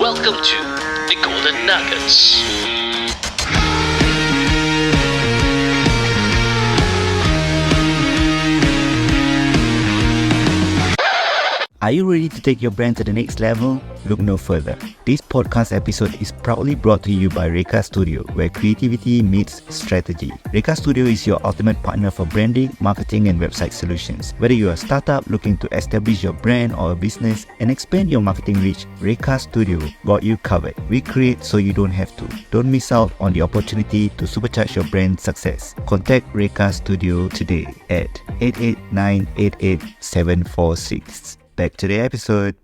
Welcome to the Golden Nuggets. Are you ready to take your brand to the next level? Look no further. This podcast episode is proudly brought to you by Reka Studio, where creativity meets strategy. Reka Studio is your ultimate partner for branding, marketing, and website solutions. Whether you're a startup looking to establish your brand or a business and expand your marketing reach, Reka Studio got you covered. We create so you don't have to. Don't miss out on the opportunity to supercharge your brand success. Contact Reka Studio today at 889-88746. Back to the episode.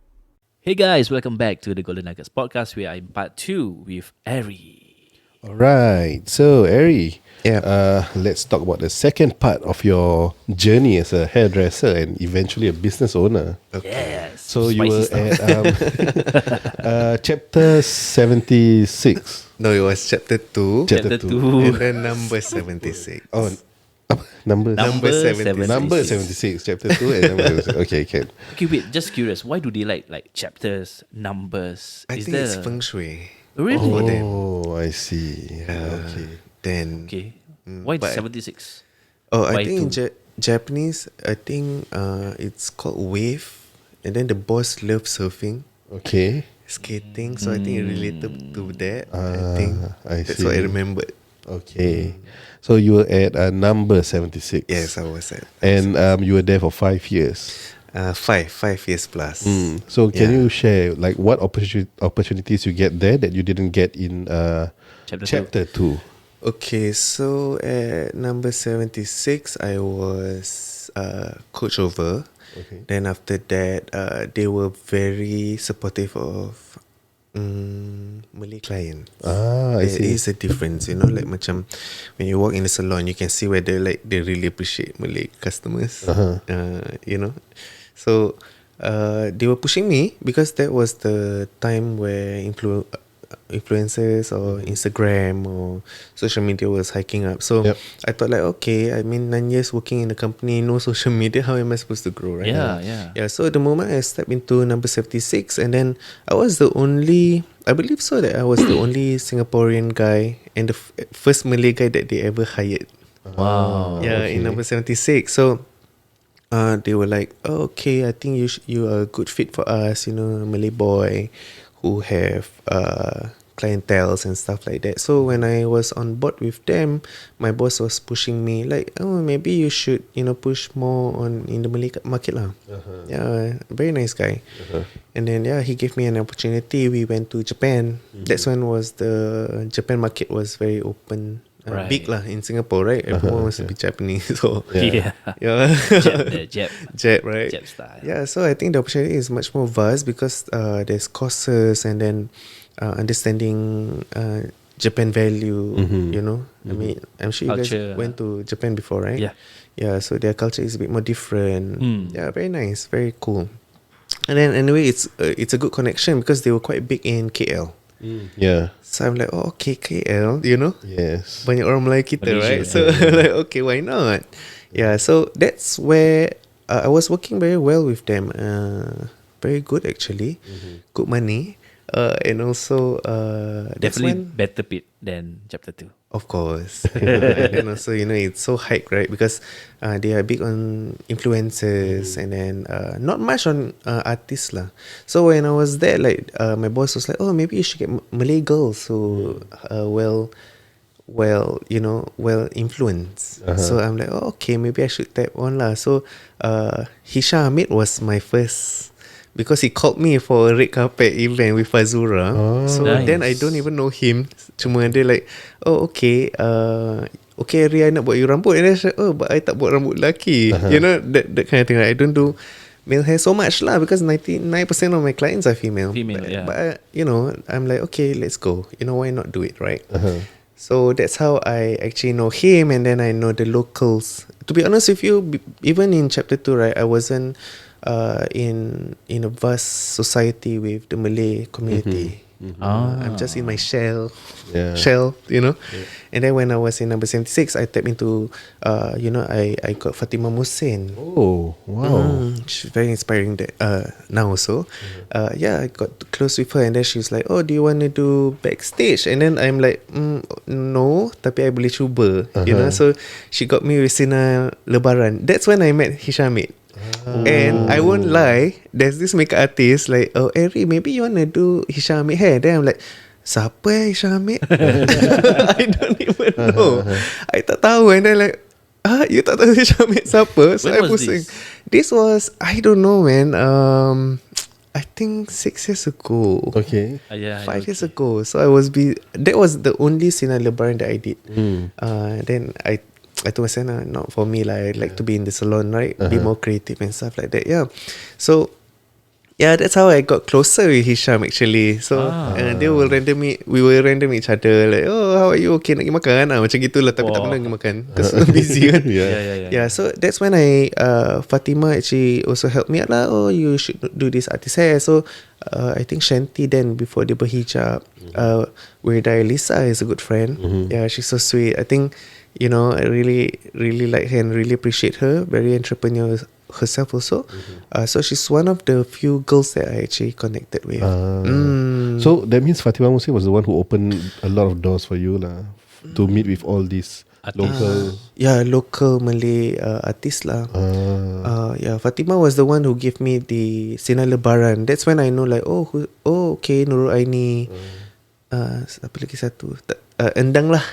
Hey guys, welcome back to the Golden Nuggets podcast. We are in part 2 with Ari. Alright, so Ari, let's talk about the second part of your journey as a hairdresser and eventually a business owner. Yes. So you were at chapter 76. No, it was chapter 2. Chapter 2. And then number 76. Oh, number 76. Number 76, chapter 2 and number 76. Okay, okay. Okay, wait, just curious. Why do they like chapters, numbers? I think it's feng shui. Really? Oh, I see. Okay. Then Okay. Why but- 76? I Why think two? in Japanese, I think it's called wave. And then the boss loves surfing, Okay. skating. So I think it related to that. I think I that's see. what I remembered. Okay. So you were at number 76. Yes, I was at And you were there for 5 years. 5 years plus. So can Yeah. you share like what opportunities you get there that you didn't get in chapter 2? Okay, so at number 76, I was coach over. Okay. Then after that, they were very supportive of Malay client. I There see. is a difference, like macam when you walk in the salon, you can see whether like they really appreciate Malay customers. So they were pushing me because that was the time where influencers or Instagram or social media was hiking up. So Yep. I thought like, okay, I mean 9 years working in the company, no social media, how am I supposed to grow, right? Yeah. So the moment I stepped into number 76, and then I was the only, I believe so that I was the only Singaporean guy and the first Malay guy that they ever hired. Wow. In number 76. So they were like, oh, okay, I think you are a good fit for us, a Malay boy who have clienteles and stuff like that. So when I was on board with them, my boss was pushing me like, oh, maybe you should, push more in the Malay market lah. Yeah, very nice guy. And then he gave me an opportunity. We went to Japan. That's when was the Japan market was very open. Right. Big lah in Singapore, right? Everyone wants to be Japanese. So Yeah. Jap right? Jap style. Yeah, so I think the opportunity is much more vast because there's courses and then understanding Japan value, I mean, I'm sure you Culture. guys went to Japan before, right? Yeah. Yeah, so their culture is a bit more different. Yeah, very nice, very cool. And then anyway, it's a good connection because they were quite big in KL. Yeah. So I'm like, oh, okay, KL, Yes. banyak orang Melayu kita, Malaysia, right? So like, okay, why not? Yeah, so that's where I was working very well with them. Very good actually, good money, and also that's Definitely when, better paid than chapter 2. of course, and then also it's so hyped, right? Because they are big on influencers and then not much on artists lah. So when I was there, like my boss was like, oh, maybe you should get Malay girls who well influenced. So I'm like, oh, okay, maybe I should tap on lah. So Hisham Hamid was my first, because he called me for a red carpet event with Fazura. So Nice. then I don't even know him. Cuma dia like, oh, okay, okay, Ria, I nak buat you rambut. And then I said, oh, but I tak buat rambut lelaki. That kind of thing. Right? I don't do male hair so much lah because 99% of my clients are female. Female, yeah. But I'm like, okay, let's go. Why not do it, right? So that's how I actually know him, and then I know the locals. To be honest with you, even in chapter 2, right, I wasn't in a vast society with the Malay community. I'm just in my shell, Yeah. you know. And then when I was in number 76, I tapped into, I got Fatima Mohsin. Oh, wow. She's very inspiring now also. I got close with her and then she's like, oh, do you want to do backstage? And then I'm like, no, tapi I boleh cuba, you know. So she got me with Sinar Lebaran. That's when I met Hishamid. And I won't lie, there's this makeup artist like, oh, Eri, maybe you want to do Hishamid hair. Then I'm like, siapa Hishamid? I don't even know. I tak tahu. And then like, you tak tahu Hishamid siapa? So When I was pusing. this? This was, I don't know, man. I think 6 years ago. Okay. 5 years ago. So that was the only Sinar Lebaran that I did. Then I told myself, not for me, like, I like to be in the salon, right? Be more creative and stuff like that. Yeah. So that's how I got closer with Hisham actually. So we will random each other like, oh, how are you? Okay, nak pergi makan? Macam gitulah, tapi tak pernah pergi makan because busy kan. Yeah. So that's when Fatima actually also helped me out lah. Oh, you should do this artist hair. So I think Shanti then before dia berhijab, Wirda Elisa is a good friend. Yeah, she's so sweet. I think, I really, really like her and really appreciate her. Very entrepreneur herself also. So she's one of the few girls that I actually connected with. So that means Fatima Mohsin was the one who opened a lot of doors for you lah, to meet with all these local. Local Malay artists lah. Fatima was the one who gave me the Sinar Lebaran. That's when I know like, okay, Nurul Aini. Apa lagi satu? Endang lah.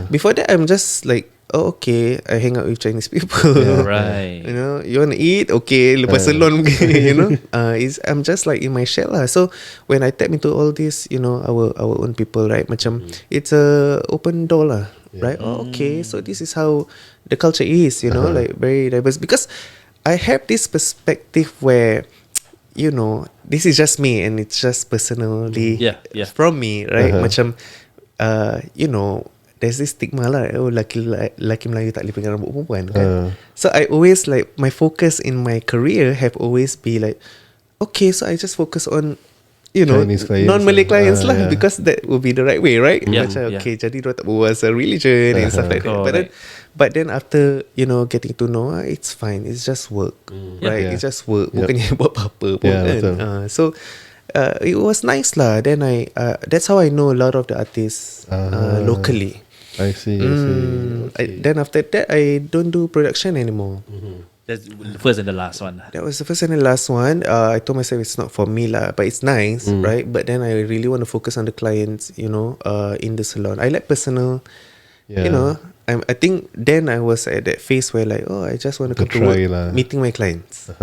Before that, I'm just like, okay, I hang out with Chinese people. Right. You want to eat? Okay, lepas salon, I'm just like in my shell lah. So when I tap into all this, our own people, right? Macam it's a open door lah, right? Okay, so this is how the culture is, like very diverse. Because I have this perspective where, this is just me and it's just personally from me, right? Macam, there's this stigma lah, laki Melayu tak boleh pegang rambut perempuan kan. So I always like, my focus in my career have always be like, okay, so I just focus on non-Malay clients lah, because that will be the right way, right? Macam okay, jadi dia tak berbual pasal religion and stuff like that. But then after getting to know, it's fine, it's just work, right? It's just work, bukannya buat apa-apa pun kan. So it was nice lah. Then that's how I know a lot of the artists locally. I see. Then after that, I don't do production anymore. That's the first and the last one. That was the first and the last one. I told myself it's not for me lah, but it's nice, right? But then I really want to focus on the clients, in the salon. I like personal, I think then I was at that phase where like, I just want to come to work, meeting my clients.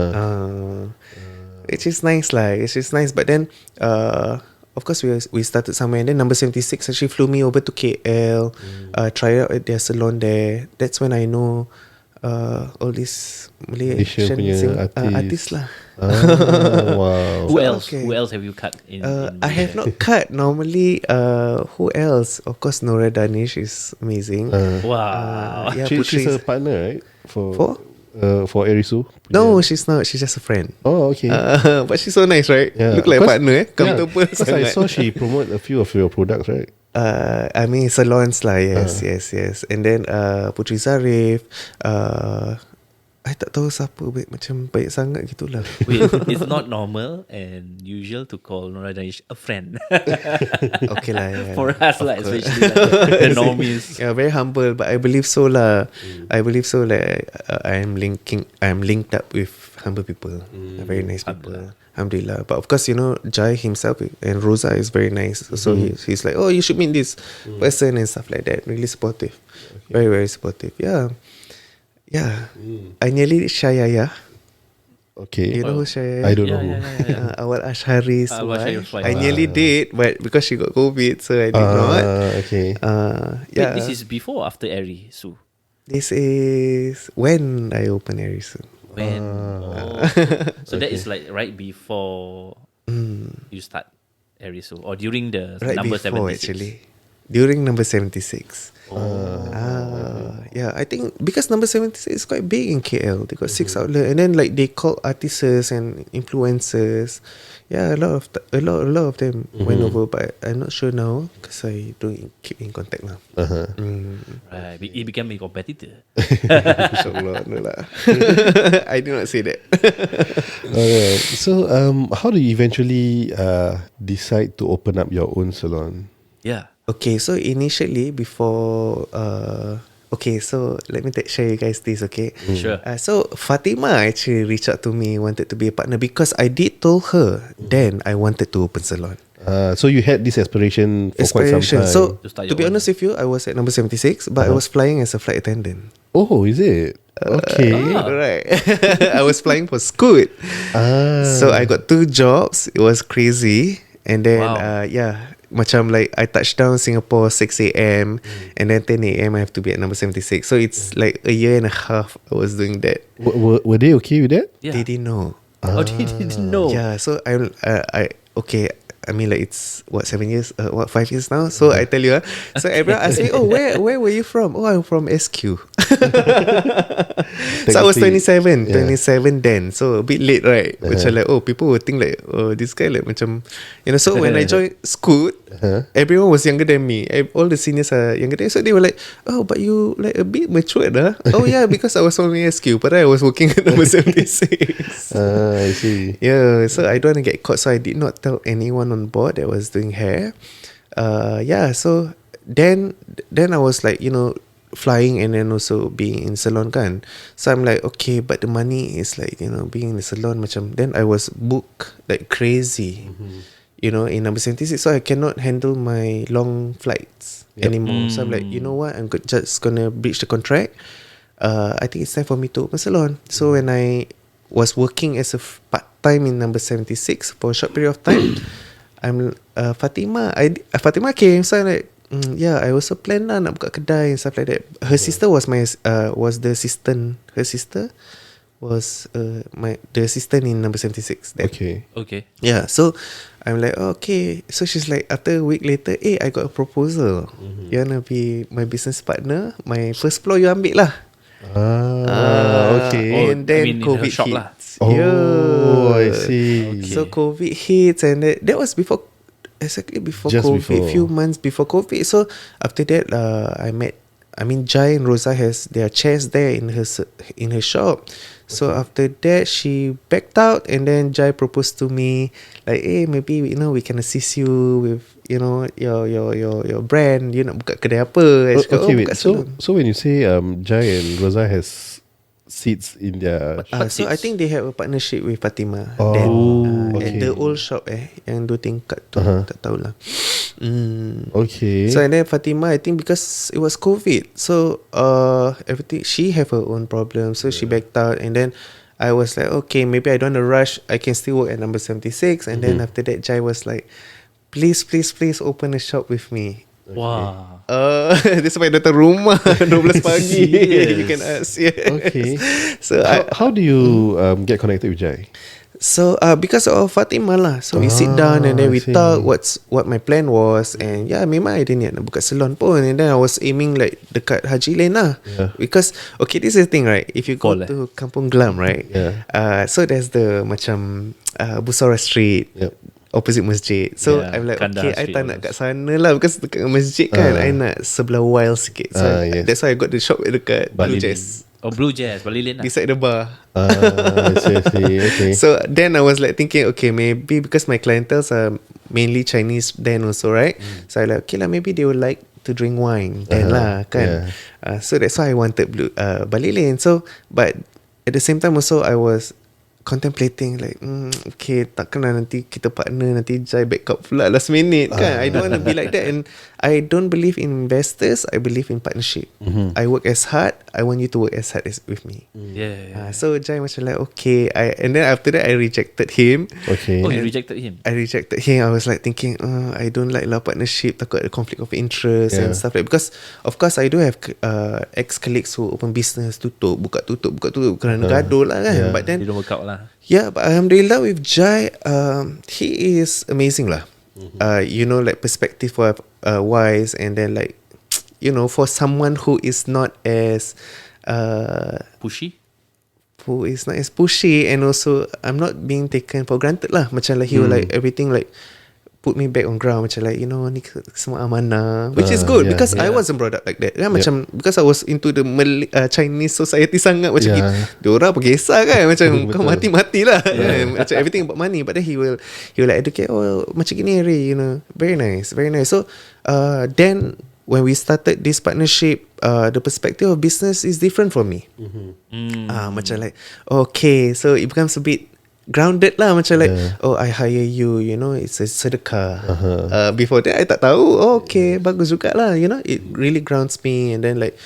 Which is nice lah. It's just nice. But then, of course, we started somewhere, and then number 76 actually flew me over to KL, try out at their salon there. That's when I know all these Malay artists lah. Wow. Who else? Who else have you cut in I have not cut. Normally, who else? Of course, Nora Danish is amazing. Wow. She's a partner, right? For Erisu? No, she's not. She's just a friend. Oh, okay. But she's so nice, right? Look like a partner, comfortable. Because I saw she promote a few of your products, right? I mean salons lah, yes. And then Putri Zarif, I tak tahu siapa, macam banyak sangat gitulah. Wait, it's not normal and usual to call Nora Danish a friend. Okay lah, yeah. For us lah, especially like the normies. Yeah, very humble, but I believe so lah. I believe so like I'm linked up with humble people, very nice people. Alhamdulillah. But of course, Jai himself and Roza is very nice. So he's like, oh, you should meet this person and stuff like that. Really supportive. Very, very supportive. Yeah. I nearly Shayaya. Okay. You know who Shayaya? I don't know who. Awal Ashari's Ashari's wife. wife. I nearly did, but because she got COVID, so I did not. Okay. Wait, this is before or after Eri Su? This is when I open Erisu. When? So that is like right before you start Erisu, or during the Right number before 76? actually. During number 76. Yeah, I think because number 76 is quite big in KL. They got 6 outlet, and then like they call artists and influencers. Yeah, a lot of them went over, but I'm not sure now because I don't keep in contact now. Right. It became a competitor. Inshallah, no lah. I do not say that. Alright. So, how do you eventually decide to open up your own salon? Yeah. Okay, so initially before okay, so let me share you guys this, okay? Sure. So Fatima actually reached out to me, wanted to be a partner because I did told her then I wanted to open salon. So you had this aspiration for quite some time. So To start to your be own. honest with you, I was at number 76, but I was flying as a flight attendant. Oh, is it? Okay. Right. I was flying for Scoot. So I got 2 jobs. It was crazy. And then Wow. macam like I touched down Singapore 6 a.m. and then 10 a.m. I have to be at number 76. So it's like a year and a half I was doing that. Were they okay with that? Yeah. They didn't know. Oh, they didn't know. Yeah, so I okay. I mean, like it's what 7 years, 5 years now. So I tell you, so everyone asked me, "Oh, where were you from?" "Oh, I'm from SQ." So I was 27 then. So a bit late, right? Macam like, oh, people would think like, oh, this guy like macam, you know. So when I joined Scoot, everyone was younger than me. All the seniors are younger than me. So they were like, oh, but you like a bit matured, huh? Oh yeah, because I was only SQ, but I was working at number 76. I see. Yeah, so I don't want to get caught. So I did not tell anyone on board that was doing hair. So then I was like, you know, flying and then also being in salon kan. So I'm like, okay, but the money is like, you know, being in the salon macam. Then I was booked like crazy, you know, in number 76. So I cannot handle my long flights anymore. So I'm like, you know what, I'm just gonna breach the contract. I think it's time for me to open salon. So when I was working as a part-time in number 76 for a short period of time, Fatima came. So I'm like, I also plan lah nak buka kedai and stuff like that. Her sister was the assistant. Her sister was the assistant in number 76 then. Okay. Yeah, so I'm like, okay. So she's like, after a week later, I got a proposal. You wanna be my business partner? My first floor you ambil lah. Okay. And then I mean, in her COVID shop hits. lah. Oh, I see. Okay. So COVID hits, and that was exactly before Just COVID, before. few months before COVID. So after that, Jai and Roza has their chairs there in her shop. So after that, she backed out, and then Jai proposed to me like, hey, maybe we can assist you with your brand. You nak buka kedai apa? I cakap, Okay, wait. buka salon. So when you say Jai and Roza has seats in their So I think they have a partnership with Fatima. Oh, Then, okay. at the old shop yang 2 tingkat tu, tak tahulah. okay. So and then Fatima, I think because it was COVID, so everything, she have her own problems, so she backed out. And then I was like, okay, maybe I don't want to rush, I can still work at number 76. And then after that, Jai was like, please open a shop with me. Wow. Dia sampai datang rumah 12 pagi. You can ask. Yeah. Okay. So How do you get connected with Jai? So because of Fatima lah. So we sit down and then we I see. talk what my plan was. And memang I didn't nak buka salon pun. And then I was aiming like dekat Haji Lane lah. Yeah. Because okay, this is the thing, right? If you go Call, to Kampung Glam, right? Yeah. So there's the macam Busora Street, Yep. opposite masjid. So Yeah, I'm like, Kandahar okay, I Street tak all nak those. kat sana lah, because dekat masjid kan, I nak sebelah wild sikit. So Yes. that's why I got the shop at dekat Blue Bali Jazz, Oh, Blue Jazz, Bali Lane lah. beside the bar. I see. Okay. So then I was like thinking, okay, maybe because my clientele are mainly Chinese then also, right? So I like, okay lah, maybe they would like to drink wine then lah kan. So that's why I wanted Bali Lane. So but at the same time also I was contemplating like, okay, takkanlah nanti kita partner, nanti Jai backup pula last minute kan. I don't want to be like that. And I don't believe in investors, I believe in partnership. I work as hard, I want you to work as hard as with me. Yeah. So Jai macam like, okay, and then after that I rejected him. Okay. Oh, you rejected him. I rejected him. I was like thinking, I don't like lah partnership, takut ada conflict of interest and stuff like. Because of course I do have ex-colleagues who open business, buka tutup kerana gaduh lah kan. But then They don't work out lah. yeah, but Alhamdulillah with Jai, he is amazing lah. Like perspective wise, and then like, for someone who is not as Pushy. who is not as pushy, and also I'm not being taken for granted lah. Macam like he will like everything like put me back on ground, macam like ni semua amanah, which is good because I wasn't brought up like that kan. Macam because I was into the Chinese society sangat, macam dia orang apa kisah kan, macam kau mati-mati lah kan? Macam everything about money, but then he will like educate, macam gini Harry, very nice. So then when we started this partnership, the perspective of business is different for me. Macam like, okay, so it becomes a bit grounded lah, macam like, I hire you, it's a sedekah. Before that I tak tahu. Okay, bagus juga lah, it really grounds me. And then like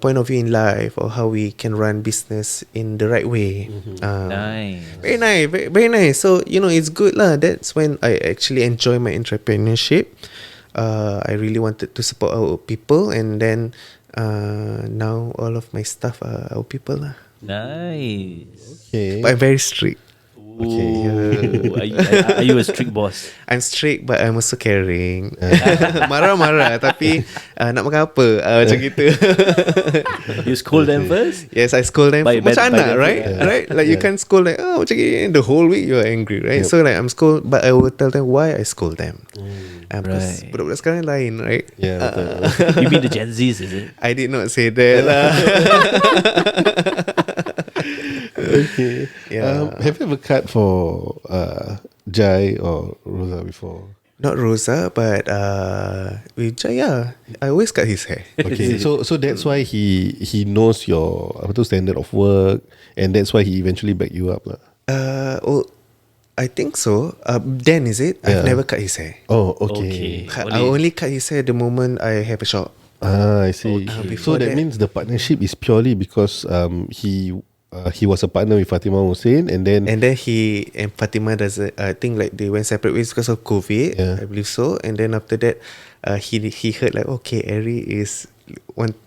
point of view in life, or how we can run business in the right way. Nice. Very nice, very nice. So it's good lah. That's when I actually enjoy my entrepreneurship. I really wanted to support our people, and then now all of my staff are our people lah. Nice. Okay. But I'm very strict. Ooh, are you a strict boss? I'm strict, but I'm also caring. Marah-marah, tapi nak makan apa? Macam gitu. You scold them first? Yes, I scold them. Macam anak, right? Right? Like you can scold like, macam gini, the whole week you are angry, right? So like I'm scold, but I will tell them why I scold them. Because budak-budak sekarang lain, right? Yeah, betul. You mean the Gen Zs, is it? I did not say that lah. Okay. Yeah. Have you ever cut for Jai or Roza before? Not Roza, but with Jai, I always cut his hair. Okay, so that's why he knows your standard of work, and that's why he eventually back you up lah. I think so. Dan, is it? I've never cut his hair. Oh, okay. I only cut his hair the moment I have a shop. I see. So that that means the partnership is purely because he was a partner with Fatima Mohsin, and then he and Fatima doesn't. I think like they went separate ways because of COVID. Yeah. I believe so. And then after that, he heard like, okay, Ari is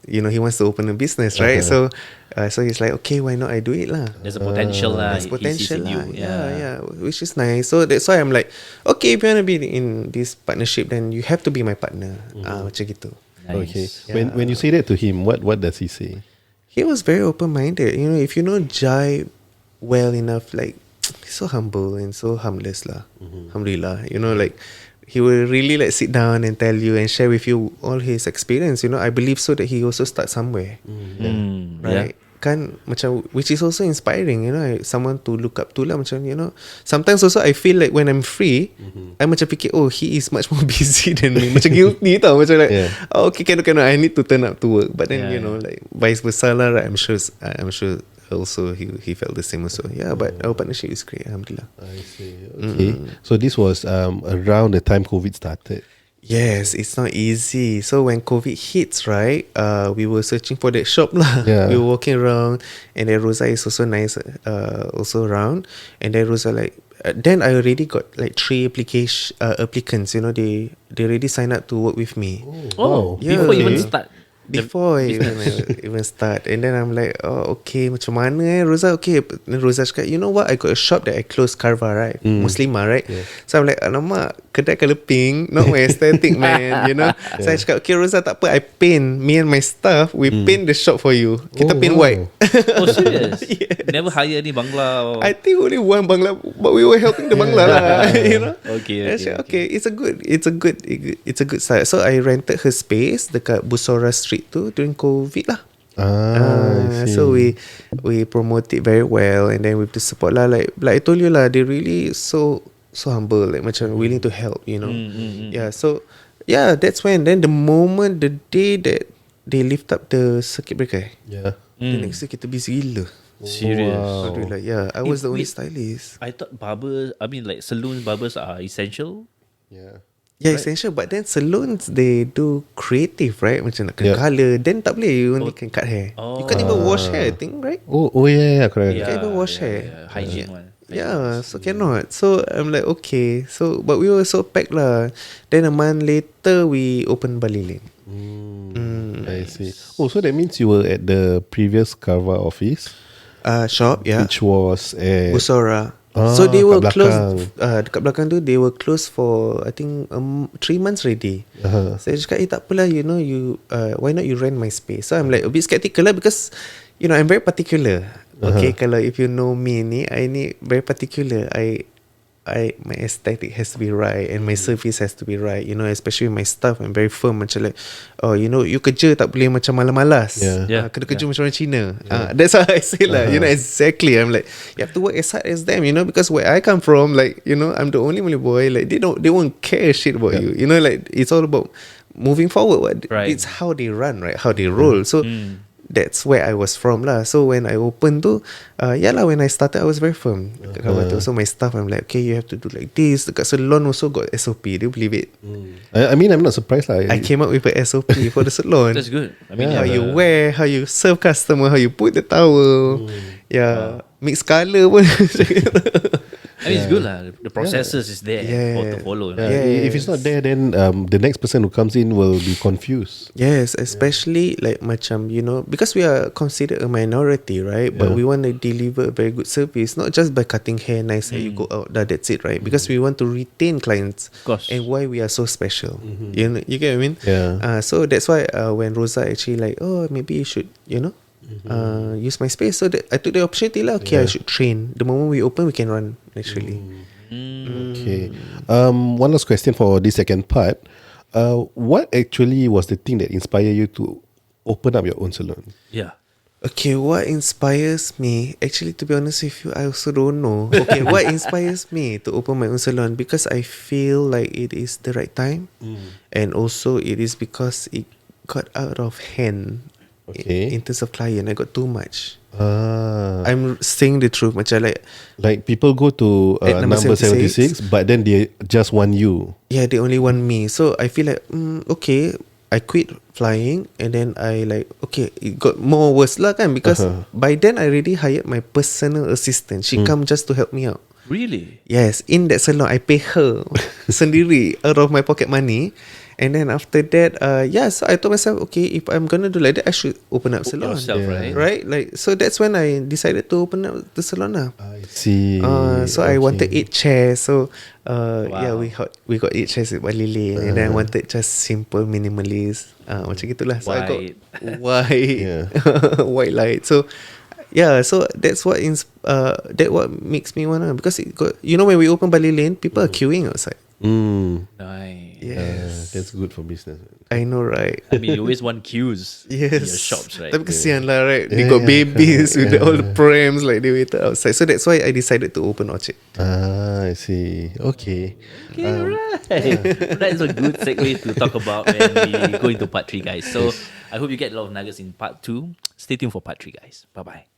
he wants to open a business, right? So he's like, okay, why not I do it lah? There's a potential lah. There's potential He sees in lah. you. Yeah, which is nice. So that's why I'm like, okay, if you want to be in this partnership, then you have to be my partner. Macam gitu. Nice. okay. Yeah. When you say that to him, what does he say? He was very open-minded. If you know Jai well enough, like, he's so humble and so harmless lah. Alhamdulillah. Like, he will really like sit down and tell you and share with you all his experience. I believe so that he also start somewhere. Right? Kan macam, which is also inspiring, someone to look up to lah, macam, sometimes also I feel like when I'm free, I macam fikir, he is much more busy than me, macam guilty tau, macam like, okay, cannot, I need to turn up to work, but then like vice versa lah, right? I'm sure also he felt the same also. But our partnership is great, alhamdulillah. I see. Okay. So this was around the time COVID started. Yes, it's not easy. So when COVID hits, right, we were searching for that shop lah. Yeah. We were walking around, and then Roza is also nice, also around. And then Roza like, then I already got like 3 applicants. They already signed up to work with me. Oh, Yeah. before you even start. Before I even start. And then I'm like, okay, macam mana Roza? Okay. Then Roza cakap, you know what, I got a shop that I closed Carva, right? Muslimah, right? So I'm like, alamak, kedai colour pink, not my aesthetic, man. So I cakap, okay Roza, tak apa, I paint, me and my staff, we paint the shop for you. Kita paint white. Oh, serious? Yes. Never hire any bangla or... I think only one bangla, but we were helping the bangla lah. Okay. Okay. It's a good start. So I rented her space dekat Busora Street tu during COVID lah. I see. So we promote it very well, and then with the support lah, like I told you lah, they really so humble, like macam willing to help, Yeah, so that's when, then the day that they lift up the circuit breaker, Yeah. the next day kita busy gila. Serious. Alhamdulillah, I was the only stylist. I thought saloon barbers are essential. Yeah. Yeah, essential. But then salons, they do creative, right? Macam nak kena colour. Then tak boleh, you only can cut hair. You can't even wash hair, I think, right? Oh yeah, correct. You can't even wash hair. Hygiene one. Yeah, so cannot. So I'm like, okay. So, but we were so packed lah. Then a month later, we opened Bali Lane. I see. Oh, so that means you were at the previous Carva office, Shop, which was at Busora. So they were kat closed. Dekat belakang tu they were closed for I think 3 months already. Saya cakap tak apalah, you know, you why not you rent my space. So I'm like a bit skeptical lah, because you know I'm very particular. Okay, kalau if you know me ni, I ni very particular. My aesthetic has to be right and my service has to be right. You know, especially my staff, I'm very firm. Macam like, oh, you know, you kerja tak boleh macam malas-malas. Kena kerja macam orang Cina. That's how I say lah. You know, exactly. I'm like, you have to work as hard as them. You know, because where I come from, like, you know, I'm the only Malay boy. Like, they won't care shit about you. You know, like, it's all about moving forward. Right. It's how they run, right? How they roll. So that's where I was from lah. So when I opened tu, when I started I was very firm dekat kawan tu. So my staff, I'm like, okay, you have to do like this. Dekat salon also got SOP. Do you believe it? I mean, I'm not surprised lah. I came up with a SOP for the salon. That's good. I mean, How you wear, how you serve customer, how you put the towel. Mix colour pun. I mean, it's good lah. The processes is there to follow. If it's not there, then the next person who comes in will be confused. Yes, especially like macam, you know, because we are considered a minority, right? But we want to deliver a very good service, not just by cutting hair nice and you go out, that's it, right? Because we want to retain clients. Of course. And why we are so special. You know, you get what I mean? Yeah. So that's why when Roza actually like, oh, maybe you should, you know, use my space. So that I took the opportunity lah. Okay, I should train. The moment we open, we can run naturally. Okay. One last question for this second part. What actually was the thing that inspired you to open up your own salon? Yeah. Okay, what inspires me? Actually, to be honest with you, I also don't know. Okay, what inspires me to open my own salon? Because I feel like it is the right time, and also it is because it got out of hand. Okay. In terms of client, I got too much. I'm saying the truth. Macam like people go to at number 76, but then they just want you. Yeah, they only want me. So I feel like, okay, I quit flying, and then I like, okay, it got more worse lah kan, because by then I already hired my personal assistant. She come just to help me out. Really? Yes, in that salon I pay her sendiri out of my pocket money. And then after that, so I told myself, okay, if I'm gonna do like that, I should open up salon. Yourself, right? Right? Like, so that's when I decided to open up the salon lah. I see. So I wanted 8 chairs. So we got 8 chairs at Bali Lane, and then I wanted just simple minimalist. Macam gitulah. So I got white, white light. So so that's what what makes me wanna, because it got, you know, when we open Bali Lane, people are queuing outside. Nice. Yes. That's good for business. I know, right? I mean, you always want queues in your Yes. shops, right? Tapi kesian lah, right? They got babies with all the prams, like they waited outside. So that's why I decided to open Orchard. I see. Okay. Right. That's a good segue to talk about when we go into part 3, guys. So I hope you get a lot of nuggets in part 2. Stay tuned for part 3, guys. Bye-bye.